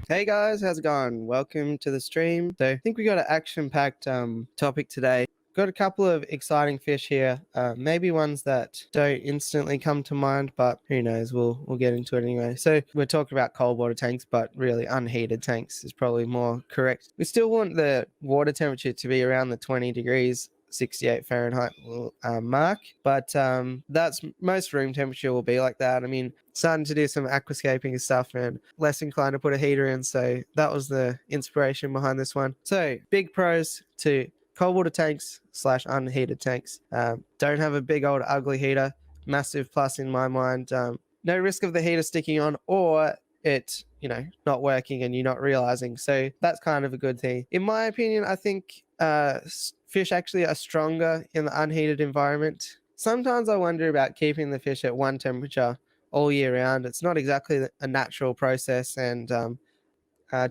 Hey guys, how's it going? Welcome to the stream. So I think we got an action-packed topic today. Got a couple of exciting fish here, maybe ones that don't instantly come to mind, but who knows, we'll get into it anyway. So we're talking about cold water tanks, but really unheated tanks is probably more correct. We still want the water temperature to be around the 20 degrees 68 Fahrenheit mark, but that's most room temperature will be like that. I mean, starting to do some aquascaping and stuff and less inclined to put a heater in, so that was the inspiration behind this one. So big pros to cold water tanks / unheated tanks. Don't have a big old ugly heater. Massive plus in my mind. No risk of the heater sticking on or it not working and you're not realizing, so that's kind of a good thing in my opinion. I think fish actually are stronger in the unheated environment. Sometimes I wonder about keeping the fish at one temperature all year round. It's not exactly a natural process, and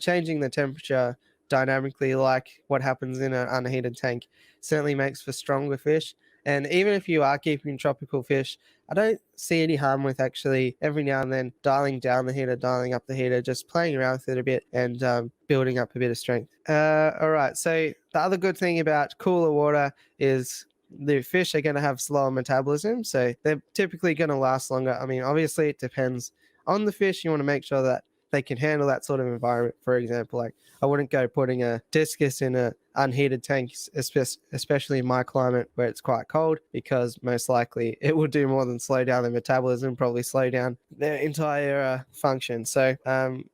changing the temperature dynamically like what happens in an unheated tank certainly makes for stronger fish. And even if you are keeping tropical fish, I don't see any harm with actually every now and then dialing down the heater, dialing up the heater, just playing around with it a bit and building up a bit of strength. All right, so the other good thing about cooler water is the fish are going to have slower metabolism, so they're typically going to last longer. I mean, obviously it depends on the fish. You want to make sure that they can handle that sort of environment. For example, like I wouldn't go putting a discus in a unheated tank, especially in my climate where it's quite cold, because most likely it will do more than slow down their metabolism, probably slow down their entire function. So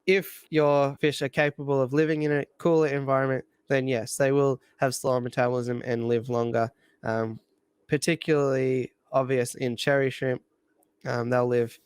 if your fish are capable of living in a cooler environment, then yes, they will have slower metabolism and live longer. Particularly obvious in cherry shrimp. They'll live,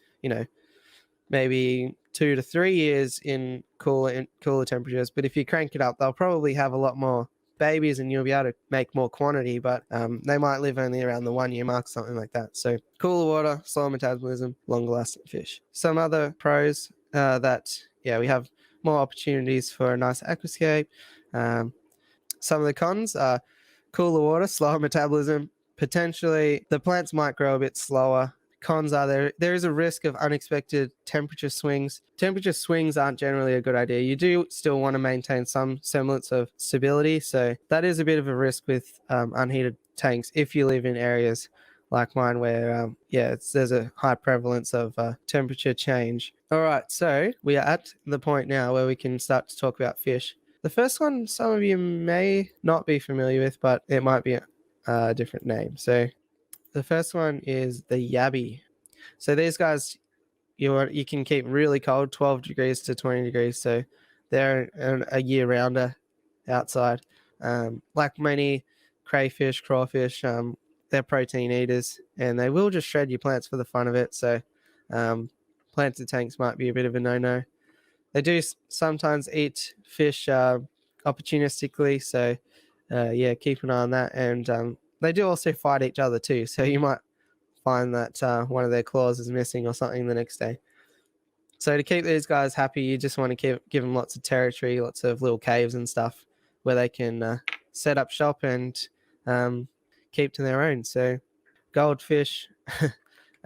maybe 2 to 3 years in cooler temperatures. But if you crank it up, they'll probably have a lot more babies and you'll be able to make more quantity, but they might live only around the 1 year mark, something like that. So cooler water, slower metabolism, longer lasting fish. Some other pros we have more opportunities for a nice aquascape. Some of the cons are cooler water, slower metabolism. Potentially the plants might grow a bit slower. Cons are there is a risk of unexpected temperature swings. Temperature swings aren't generally a good idea. You do still want to maintain some semblance of stability, so that is a bit of a risk with unheated tanks if you live in areas like mine where there's a high prevalence of temperature change. All right, so we are at the point now where we can start to talk about fish. The first one some of you may not be familiar with, but it might be a different name. So the first one is the yabby. So these guys, you can keep really cold, 12 degrees to 20 degrees. So they're a year rounder outside. Like many crayfish, crawfish, they're protein eaters and they will just shred your plants for the fun of it. So planted tanks might be a bit of a no-no. They do sometimes eat fish opportunistically. So keep an eye on that. And they do also fight each other too. So you might find that one of their claws is missing or something the next day. So to keep these guys happy, you just want to give them lots of territory, lots of little caves and stuff where they can set up shop and keep to their own. So goldfish,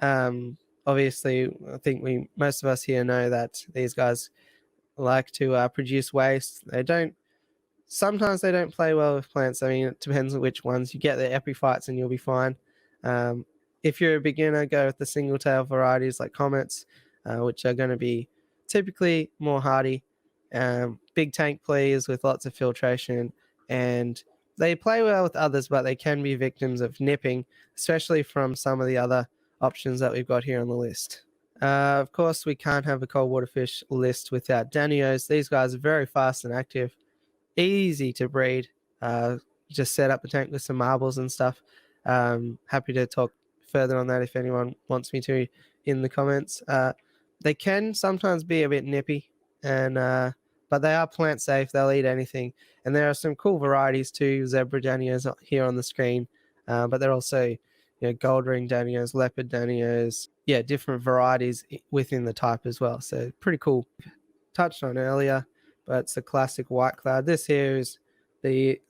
obviously, I think most of us here know that these guys like to produce waste. Sometimes they don't play well with plants. I mean, it depends on which ones. You get the epiphytes and you'll be fine. If you're a beginner, go with the single tail varieties like comets, which are going to be typically more hardy. Big tank players with lots of filtration, and they play well with others, but they can be victims of nipping, especially from some of the other options that we've got here on the list. Of course, we can't have a cold water fish list without danios. These guys are very fast and active, easy to breed. Just set up a tank with some marbles and stuff. Happy to talk further on that if anyone wants me to in the comments. They can sometimes be a bit nippy, but they are plant safe. They'll eat anything. And there are some cool varieties too. Zebra danios here on the screen, but they're also gold ring danios, leopard danios, different varieties within the type as well. So pretty cool. Touched on earlier, but it's a classic white cloud. This here is the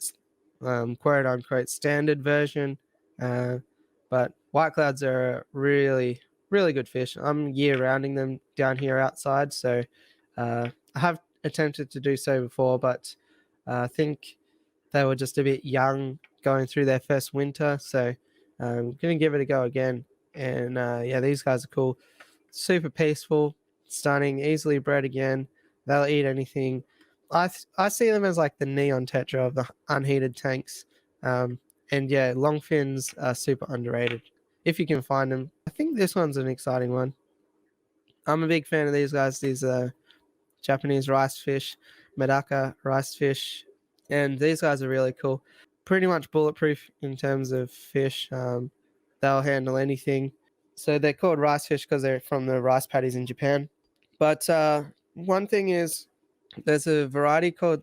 quote unquote standard version, but white clouds are really, really good fish. I'm year rounding them down here outside, so I have attempted to do so before, but I think they were just a bit young going through their first winter. So I'm going to give it a go again. And yeah, these guys are cool. Super peaceful, stunning, easily bred again. They'll eat anything. I see them as like the neon tetra of the unheated tanks. And yeah, long fins are super underrated if you can find them. I think this one's an exciting one. I'm a big fan of these guys. These Japanese rice fish, Medaka rice fish, and these guys are really cool. Pretty much bulletproof in terms of fish. They'll handle anything. So they're called rice fish because they're from the rice paddies in Japan. But one thing is, there's a variety called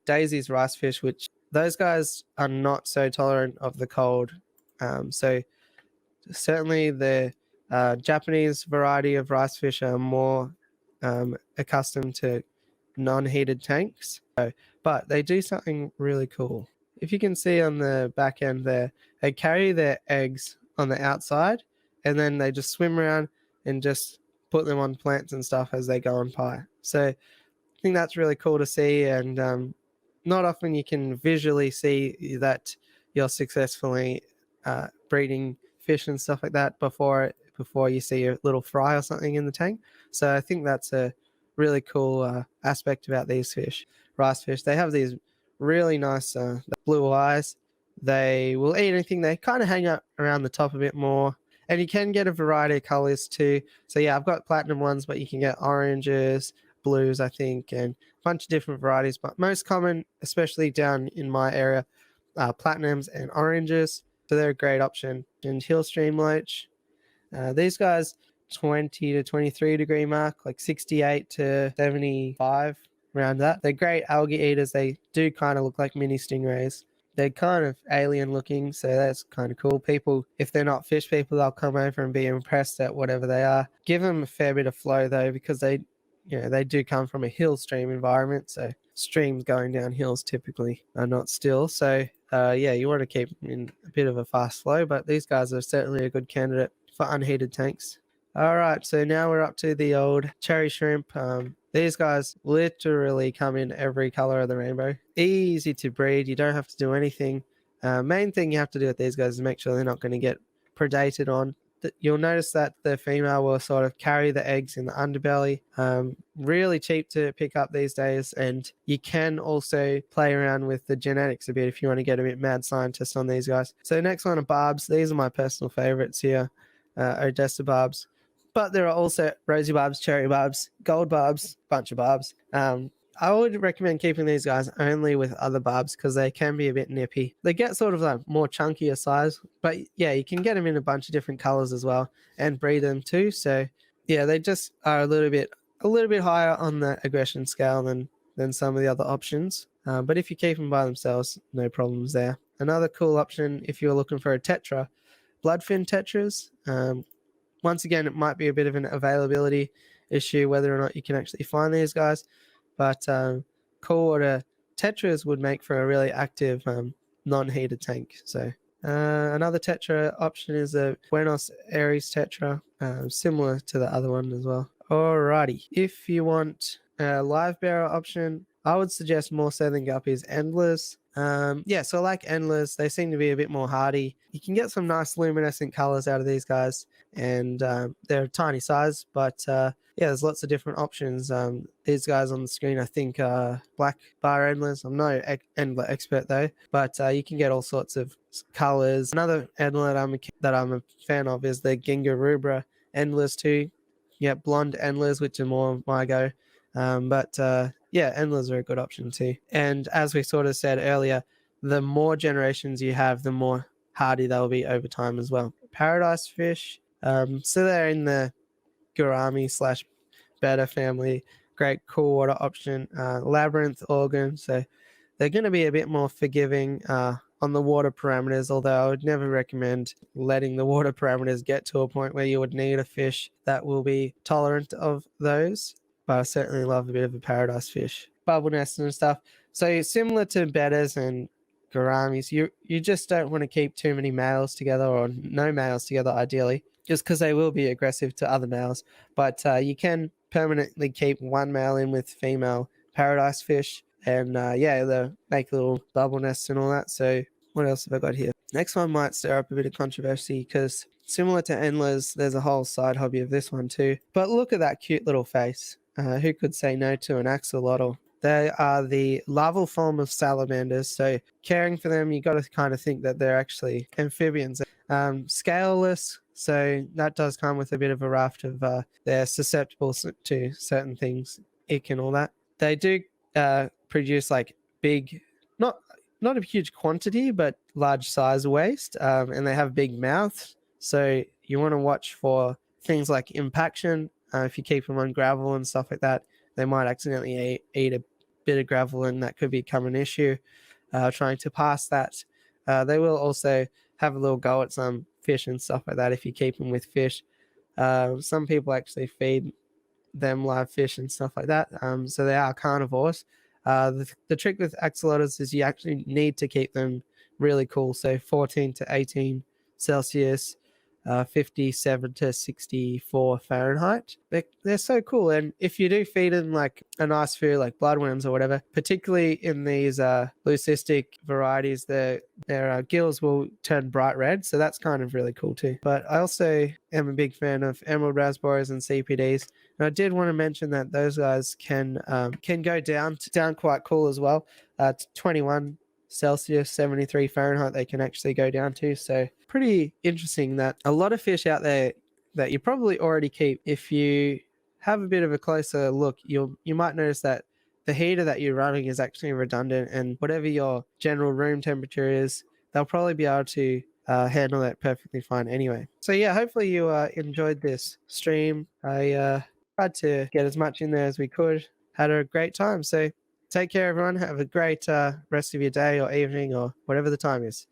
Daisy's rice fish, which those guys are not so tolerant of the cold. So certainly the Japanese variety of rice fish are more accustomed to non-heated tanks. But they do something really cool. If you can see on the back end there, they carry their eggs on the outside and then they just swim around and just put them on plants and stuff as they go on by. So I think that's really cool to see, and not often you can visually see that you're successfully breeding fish and stuff like that before you see a little fry or something in the tank. So I think that's a really cool aspect about these fish, rice fish. They have these really nice blue eyes. They will eat anything. They kind of hang out around the top a bit more, and you can get a variety of colors too. So yeah, I've got platinum ones, but you can get oranges, blues, I think, and a bunch of different varieties. But most common, especially down in my area, platinums and oranges. So they're a great option. And hill stream loach, these guys 20 to 23 degree mark, like 68 to 75, around that. They're great algae eaters. They do kind of look like mini stingrays. They're kind of alien looking, so that's kind of cool. People, if they're not fish people, they'll come over and be impressed at whatever they are. Give them a fair bit of flow though, because they do come from a hill stream environment, so streams going down hills typically are not still. So yeah, you want to keep them in a bit of a fast flow, but these guys are certainly a good candidate for unheated tanks. All right, so now we're up to the old cherry shrimp. These guys literally come in every color of the rainbow. Easy to breed. You don't have to do anything. Main thing you have to do with these guys is make sure they're not going to get predated on. You'll notice that the female will sort of carry the eggs in the underbelly. Really cheap to pick up these days, and you can also play around with the genetics a bit if you want to get a bit mad scientist on these guys. So next one are barbs. These are my personal favorites here, Odessa barbs. But there are also rosy barbs, cherry barbs, gold barbs, bunch of barbs. I would recommend keeping these guys only with other barbs because they can be a bit nippy. They get sort of like more chunkier size, but yeah, you can get them in a bunch of different colors as well and breed them too. So yeah, they just are a little bit higher on the aggression scale than some of the other options. But if you keep them by themselves, no problems there. Another cool option if you're looking for a tetra, bloodfin tetras. Once again, it might be a bit of an availability issue whether or not you can actually find these guys, but cool water tetras would make for a really active non-heated tank. So another tetra option is a Buenos Aires tetra, similar to the other one as well. Alrighty, if you want a live bearer option, I would suggest more southern guppies, endless. Yeah, so I like endless. They seem to be a bit more hardy. You can get some nice luminescent colors out of these guys, and they're a tiny size, but yeah, there's lots of different options. These guys on the screen, I think, black bar endless. I'm no endlet expert though, but you can get all sorts of colors. Another endlet that I'm a fan of is the Ginga rubra endless too. Yeah, blonde endless, which are more my go. But yeah, endlers are a good option too. And as we sort of said earlier, the more generations you have, the more hardy they'll be over time as well. Paradise fish, so they're in the gourami / betta family. Great cool water option. Labyrinth organ, so they're going to be a bit more forgiving on the water parameters, although I would never recommend letting the water parameters get to a point where you would need a fish that will be tolerant of those. But I certainly love a bit of a paradise fish. Bubble nests and stuff. So similar to bettas and gouramis, you just don't want to keep too many males together, or no males together ideally, just because they will be aggressive to other males. But you can permanently keep one male in with female paradise fish. And yeah, they make little bubble nests and all that. So what else have I got here? Next one might stir up a bit of controversy because similar to endlers, there's a whole side hobby of this one too. But look at that cute little face. Who could say no to an axolotl? They are the larval form of salamanders, so caring for them, you got to kind of think that they're actually amphibians. Scaleless, so that does come with a bit of a raft of they're susceptible to certain things, ick and all that. They do produce like big, not a huge quantity, but large size waste, and they have big mouths. So you want to watch for things like impaction. If you keep them on gravel and stuff like that, they might accidentally eat a bit of gravel, and that could become an issue. Trying to pass that, they will also have a little go at some fish and stuff like that if you keep them with fish. Some people actually feed them live fish and stuff like that. So they are carnivores. The trick with axolotls is you actually need to keep them really cool. So 14 to 18 Celsius, 57 to 64 Fahrenheit. They're so cool. And if you do feed them like a nice food like bloodworms or whatever, particularly in these leucistic varieties, their gills will turn bright red. So that's kind of really cool too. But I also am a big fan of emerald raspberries and CPDs. And I did want to mention that those guys can go down quite cool as well. To 21 Celsius, 73 Fahrenheit, they can actually go down to. So pretty interesting that a lot of fish out there that you probably already keep, if you have a bit of a closer look, you might notice that the heater that you're running is actually redundant, and whatever your general room temperature is, they'll probably be able to handle that perfectly fine anyway. So yeah, hopefully you enjoyed this stream. I tried to get as much in there as we could. Had a great time. So take care, everyone. Have a great rest of your day or evening or whatever the time is.